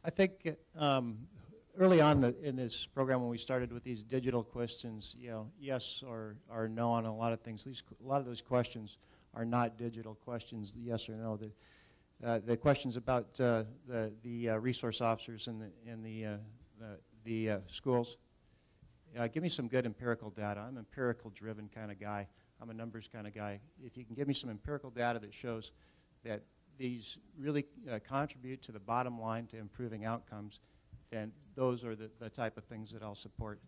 I think early on in this program, when we started with these digital questions, you know, yes or no on a lot of things. A lot of those questions are not digital questions, yes or no. The questions about the resource officers in the schools. Give me some good empirical data. I'm an empirical-driven kind of guy. I'm a numbers kind of guy. If you can give me some empirical data that shows that these really contribute to the bottom line to improving outcomes, then those are the type of things that I'll support.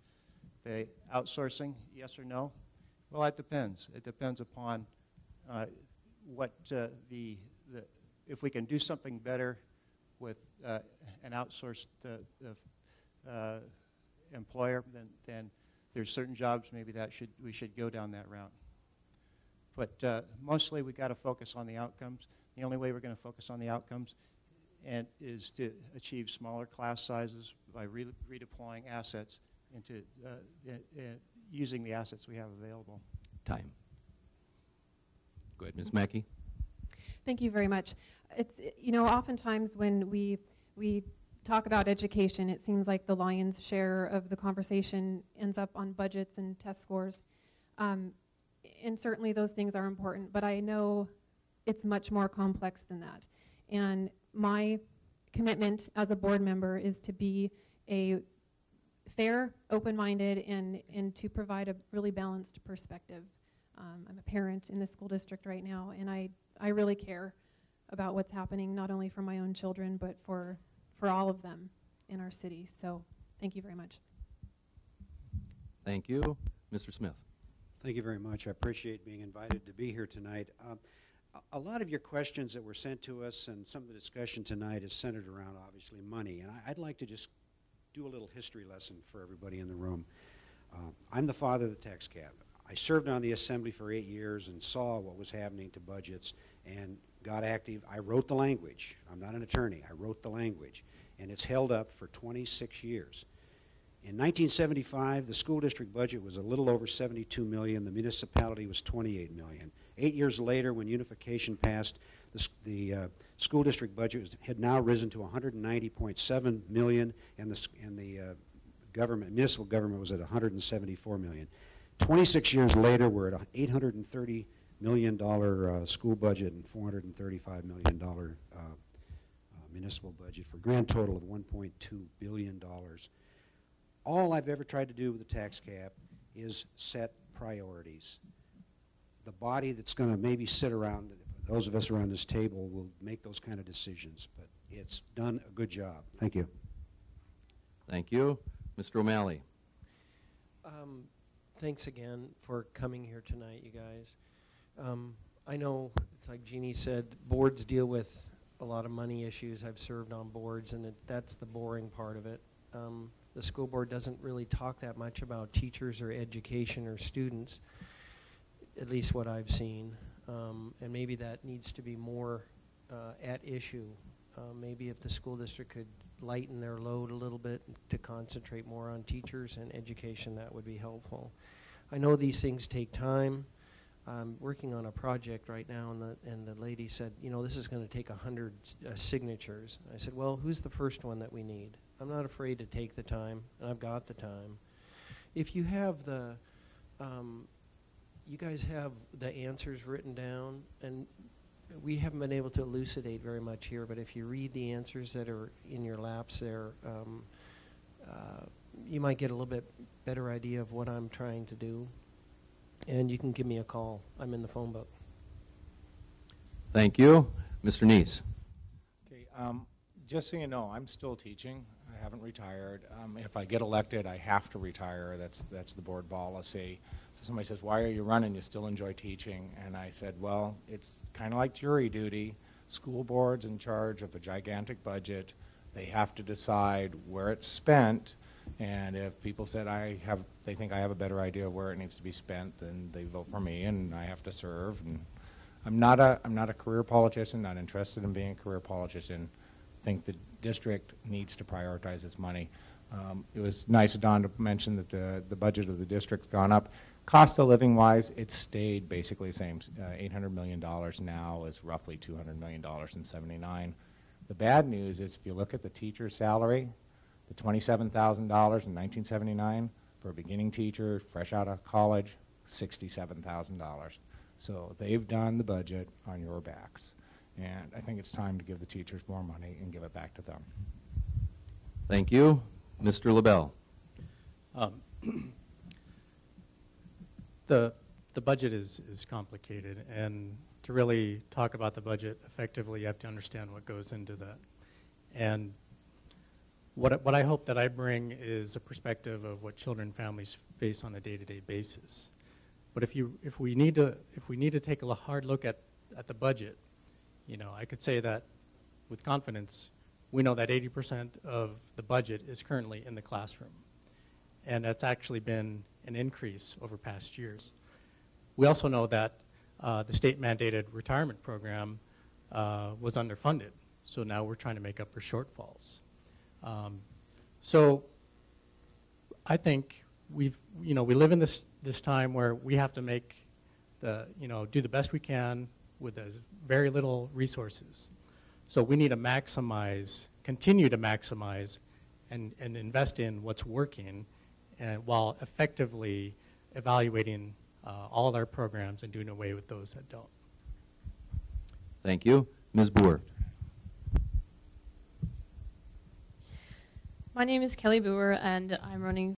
The outsourcing, yes or no? Well, it depends. It depends upon what if we can do something better with an outsourced employer, then there's certain jobs maybe that we should go down that route. But mostly we got to focus on the outcomes. The only way we're going to focus on the outcomes is to achieve smaller class sizes by redeploying assets into using the assets we have available. Time. Go ahead, Ms. Mackey. Thank you very much. It's, you know, oftentimes when we talk about education, it seems like the lion's share of the conversation ends up on budgets and test scores. And certainly those things are important, but I know it's much more complex than that. And my commitment as a board member is to be a fair, open-minded, and to provide a really balanced perspective. I'm a parent in the school district right now, and I really care about what's happening, not only for my own children, but for all of them in our city. So thank you very much. Thank you. Mr. Smith. Thank you very much. I appreciate being invited to be here tonight. A lot of your questions that were sent to us and some of the discussion tonight is centered around, obviously, money. And I'd like to just do a little history lesson for everybody in the room. I'm the father of the tax cap. I served on the Assembly for 8 years and saw what was happening to budgets and got active. I wrote the language. I'm not an attorney. I wrote the language. And it's held up for 26 years. In 1975, the school district budget was a little over $72 million. The municipality was $28 million. 8 years later, when unification passed, the school district budget had now risen to $190.7 million, and the municipal government was at $174 million. 26 years later, we're at an $830 million school budget and $435 million municipal budget for a grand total of $1.2 billion. All I've ever tried to do with the tax cap is set priorities. The body that's going to maybe sit around, those of us around this table, will make those kind of decisions, but it's done a good job. Thank you. Thank you. Mr. O'Malley. Thanks again for coming here tonight, you guys. I know, it's like Jeannie said, boards deal with a lot of money issues. I've served on boards, and that's the boring part of it. The school board doesn't really talk that much about teachers or education or students, at least what I've seen. And maybe that needs to be more at issue. Maybe if the school district could lighten their load a little bit to concentrate more on teachers and education, that would be helpful. I know these things take time. I'm working on a project right now, and the lady said, you know, this is going to take 100 signatures. I said, well, who's the first one that we need? I'm not afraid to take the time, and I've got the time. If you have you guys have the answers written down, and we haven't been able to elucidate very much here, but if you read the answers that are in your laps there, you might get a little bit better idea of what I'm trying to do. And you can give me a call. I'm in the phone book. Thank you. Mr. Neese. Okay, just so you know, I'm still teaching. I haven't retired. If I get elected, I have to retire. That's the board policy. So somebody says, why are you running? You still enjoy teaching? And I said, well, it's kind of like jury duty. School board's in charge of a gigantic budget. They have to decide where it's spent. And if people said they think I have a better idea of where it needs to be spent, then they vote for me, and I have to serve. And I'm not a career politician. Not interested in being a career politician. I think the district needs to prioritize its money. It was nice of Don to mention that the budget of the district's gone up. Cost of living wise, it's stayed basically the same. $800 million now is roughly $200 million in '79. The bad news is if you look at the teacher's salary, the $27,000 in 1979 for a beginning teacher, fresh out of college, $67,000. So they've done the budget on your backs. And I think it's time to give the teachers more money and give it back to them. Thank you. Mr. LaBelle. The budget is complicated, and to really talk about the budget effectively, you have to understand what goes into that. And what I hope that I bring is a perspective of what children and families face on a day-to-day basis. But if we need to take a hard look at the budget, you know, I could say that with confidence, we know that 80% of the budget is currently in the classroom. And that's actually been an increase over past years. We also know that the state-mandated retirement program was underfunded. So now we're trying to make up for shortfalls. So I think we live in this time where we have to make do the best we can with as very little resources. So we need to continue to maximize and invest in what's working, and while effectively evaluating all of our programs and doing away with those that don't. Thank you. Ms. Boer. My name is Kelly Boer, and I'm running